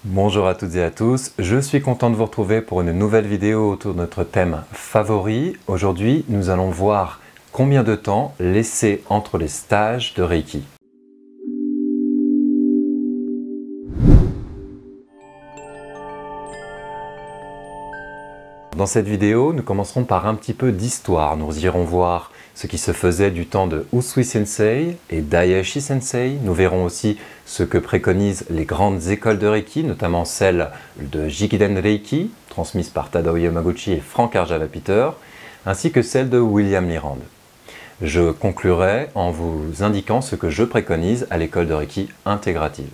Bonjour à toutes et à tous, je suis content de vous retrouver pour une nouvelle vidéo autour de notre thème favori. Aujourd'hui, nous allons voir combien de temps laisser entre les stages de Reiki. Dans cette vidéo, nous commencerons par un petit peu d'histoire. Nous irons voir ce qui se faisait du temps de Usui Sensei et d'Hayashi Sensei. Nous verrons aussi ce que préconisent les grandes écoles de Reiki, notamment celle de Jikiden Reiki, transmise par Tadao Yamaguchi et Frank Arjava-Peter, ainsi que celle de William Lyrand. Je conclurai en vous indiquant ce que je préconise à l'école de Reiki intégrative.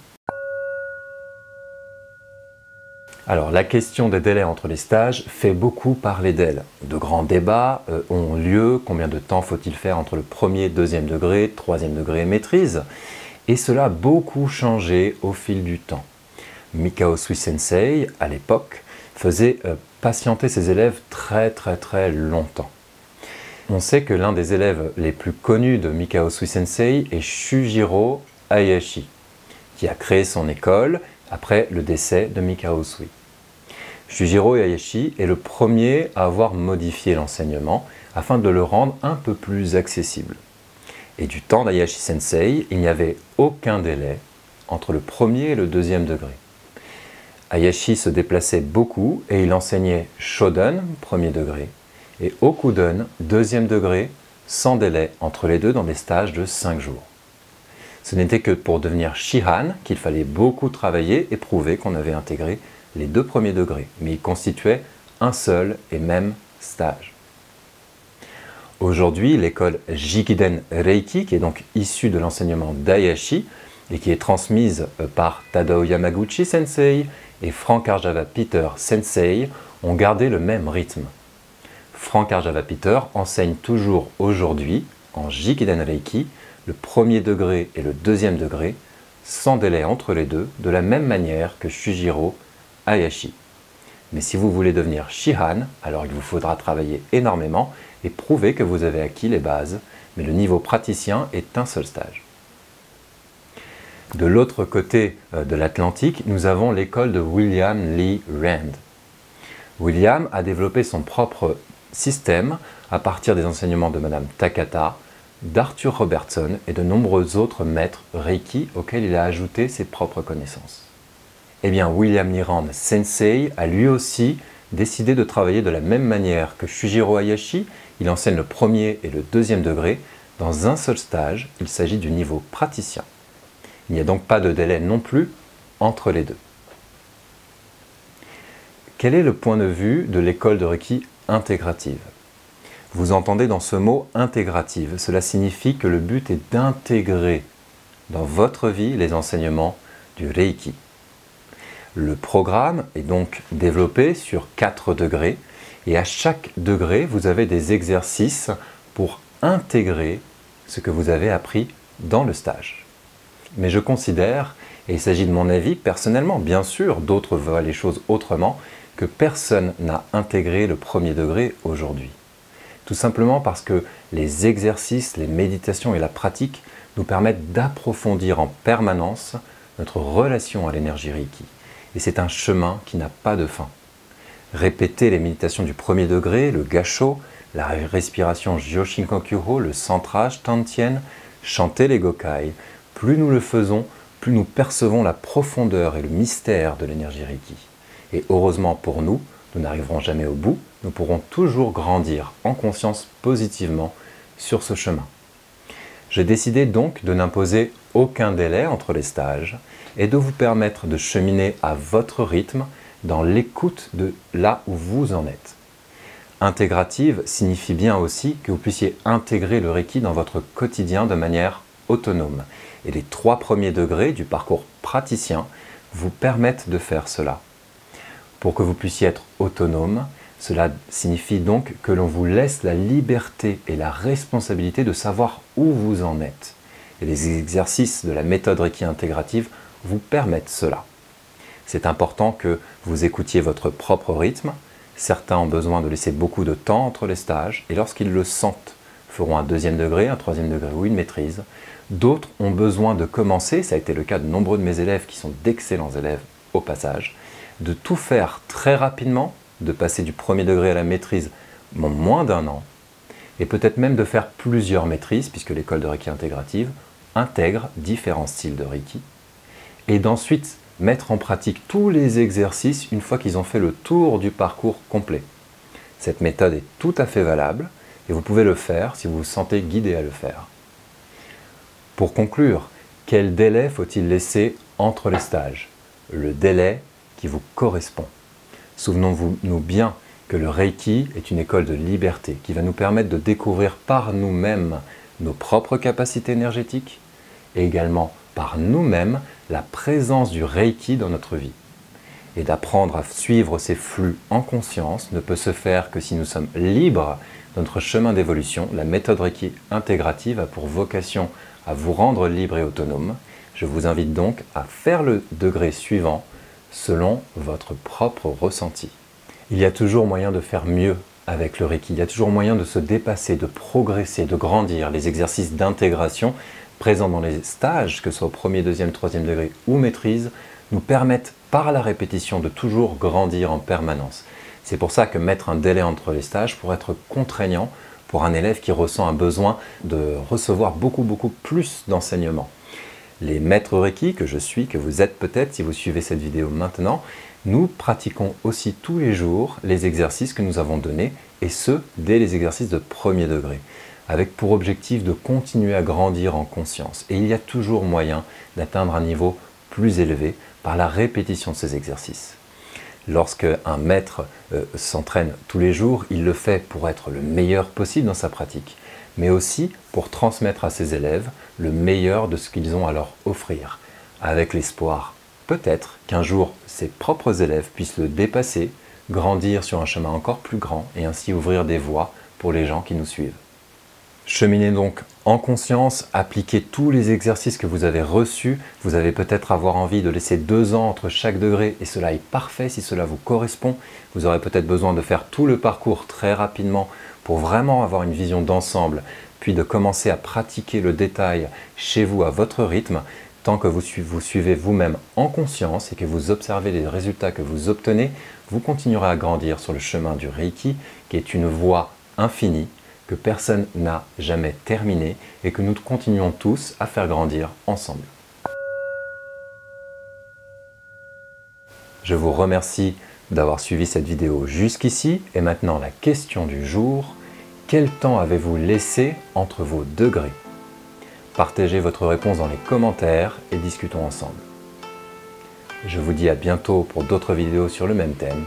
Alors, la question des délais entre les stages fait beaucoup parler d'elle. De grands débats ont lieu. Combien de temps faut-il faire entre le premier, deuxième degré, troisième degré et maîtrise? Et cela a beaucoup changé au fil du temps. Mikao Usui Sensei, à l'époque, faisait patienter ses élèves très longtemps. On sait que l'un des élèves les plus connus de Mikao Usui Sensei est Shujiro Hayashi, qui a créé son école après le décès de Mikao Usui. Shujiro Hayashi est le premier à avoir modifié l'enseignement afin de le rendre un peu plus accessible. Et du temps d'Hayashi Sensei, il n'y avait aucun délai entre le premier et le deuxième degré. Hayashi se déplaçait beaucoup et il enseignait Shoden, premier degré, et Okuden, deuxième degré, sans délai entre les deux dans des stages de 5 jours. Ce n'était que pour devenir Shihan qu'il fallait beaucoup travailler et prouver qu'on avait intégré les 2 premiers degrés, mais il constituait un seul et même stage. Aujourd'hui, l'école Jikiden Reiki, qui est donc issue de l'enseignement d'Hayashi et qui est transmise par Tadao Yamaguchi Sensei et Frank Arjava-Peter Sensei, ont gardé le même rythme. Frank Arjava-Peter enseigne toujours aujourd'hui, en Jikiden Reiki, le premier degré et le deuxième degré, sans délai entre les deux, de la même manière que Shujiro Hayashi. Mais si vous voulez devenir Shihan, alors il vous faudra travailler énormément et prouver que vous avez acquis les bases, mais le niveau praticien est un seul stage. De l'autre côté de l'Atlantique, nous avons l'école de William Lyrand. William a développé son propre système à partir des enseignements de Madame Takata, d'Arthur Robertson et de nombreux autres maîtres Reiki auxquels il a ajouté ses propres connaissances. Eh bien, William Lyrand Sensei a lui aussi décidé de travailler de la même manière que Shujiro Hayashi. Il enseigne le premier et le deuxième degré dans un seul stage. Il s'agit du niveau praticien. Il n'y a donc pas de délai non plus entre les deux. Quel est le point de vue de l'école de Reiki intégrative? Vous entendez dans ce mot intégrative, cela signifie que le but est d'intégrer dans votre vie les enseignements du Reiki. Le programme est donc développé sur 4 degrés et à chaque degré, vous avez des exercices pour intégrer ce que vous avez appris dans le stage. Mais je considère, et il s'agit de mon avis personnellement, bien sûr, d'autres voient les choses autrement, que personne n'a intégré le premier degré aujourd'hui. Tout simplement parce que les exercices, les méditations et la pratique nous permettent d'approfondir en permanence notre relation à l'énergie Reiki. Et c'est un chemin qui n'a pas de fin. Répéter les méditations du premier degré, le Gassho, la respiration Jyoshinkokyū, le centrage Tantien, chanter les Gokai, plus nous le faisons, plus nous percevons la profondeur et le mystère de l'énergie Reiki. Et heureusement pour nous, nous n'arriverons jamais au bout, nous pourrons toujours grandir en conscience positivement sur ce chemin. J'ai décidé donc de n'imposer aucun délai entre les stages et de vous permettre de cheminer à votre rythme dans l'écoute de là où vous en êtes. Intégrative signifie bien aussi que vous puissiez intégrer le Reiki dans votre quotidien de manière autonome. Et les 3 premiers degrés du parcours praticien vous permettent de faire cela. Pour que vous puissiez être autonome, cela signifie donc que l'on vous laisse la liberté et la responsabilité de savoir où vous en êtes. Et les exercices de la méthode Reiki intégrative vous permettent cela. C'est important que vous écoutiez votre propre rythme. Certains ont besoin de laisser beaucoup de temps entre les stages et lorsqu'ils le sentent, feront un deuxième degré, un troisième degré ou une maîtrise. D'autres ont besoin de commencer, ça a été le cas de nombreux de mes élèves qui sont d'excellents élèves au passage, de tout faire très rapidement, de passer du premier degré à la maîtrise en moins d'1 an, et peut-être même de faire plusieurs maîtrises, puisque l'école de Reiki intégrative intègre différents styles de Reiki, et d'ensuite mettre en pratique tous les exercices une fois qu'ils ont fait le tour du parcours complet. Cette méthode est tout à fait valable, et vous pouvez le faire si vous vous sentez guidé à le faire. Pour conclure, quel délai faut-il laisser entre les stages? Le délai qui vous correspond. Souvenons-nous bien que le Reiki est une école de liberté qui va nous permettre de découvrir par nous-mêmes nos propres capacités énergétiques et également par nous-mêmes la présence du Reiki dans notre vie. Et d'apprendre à suivre ces flux en conscience ne peut se faire que si nous sommes libres de notre chemin d'évolution. La méthode Reiki intégrative a pour vocation à vous rendre libre et autonome. Je vous invite donc à faire le degré suivant selon votre propre ressenti. Il y a toujours moyen de faire mieux avec le Reiki. Il y a toujours moyen de se dépasser, de progresser, de grandir. Les exercices d'intégration présents dans les stages, que ce soit au premier, deuxième, troisième degré ou maîtrise, nous permettent par la répétition de toujours grandir en permanence. C'est pour ça que mettre un délai entre les stages pourrait être contraignant pour un élève qui ressent un besoin de recevoir beaucoup plus d'enseignement. Les maîtres Reiki que je suis, que vous êtes peut-être si vous suivez cette vidéo maintenant, nous pratiquons aussi tous les jours les exercices que nous avons donnés, et ce, dès les exercices de premier degré, avec pour objectif de continuer à grandir en conscience. Et il y a toujours moyen d'atteindre un niveau plus élevé par la répétition de ces exercices. Lorsque un maître s'entraîne tous les jours, il le fait pour être le meilleur possible dans sa pratique, mais aussi pour transmettre à ses élèves le meilleur de ce qu'ils ont à leur offrir, avec l'espoir peut-être qu'un jour ses propres élèves puissent le dépasser, grandir sur un chemin encore plus grand et ainsi ouvrir des voies pour les gens qui nous suivent. Cheminez donc en conscience, appliquez tous les exercices que vous avez reçus. Vous allez peut-être avoir envie de laisser 2 ans entre chaque degré et cela est parfait si cela vous correspond. Vous aurez peut-être besoin de faire tout le parcours très rapidement pour vraiment avoir une vision d'ensemble, puis de commencer à pratiquer le détail chez vous à votre rythme. Tant que vous suivez vous-même en conscience et que vous observez les résultats que vous obtenez, vous continuerez à grandir sur le chemin du Reiki, qui est une voie infinie, que personne n'a jamais terminé et que nous continuons tous à faire grandir ensemble. Je vous remercie d'avoir suivi cette vidéo jusqu'ici et maintenant la question du jour, quel temps avez-vous laissé entre vos degrés? Partagez votre réponse dans les commentaires et discutons ensemble. Je vous dis à bientôt pour d'autres vidéos sur le même thème.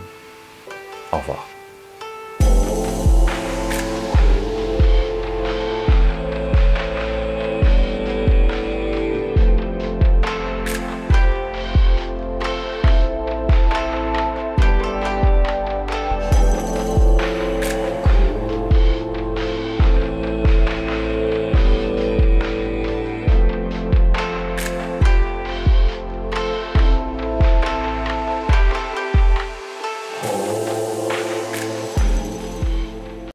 Au revoir.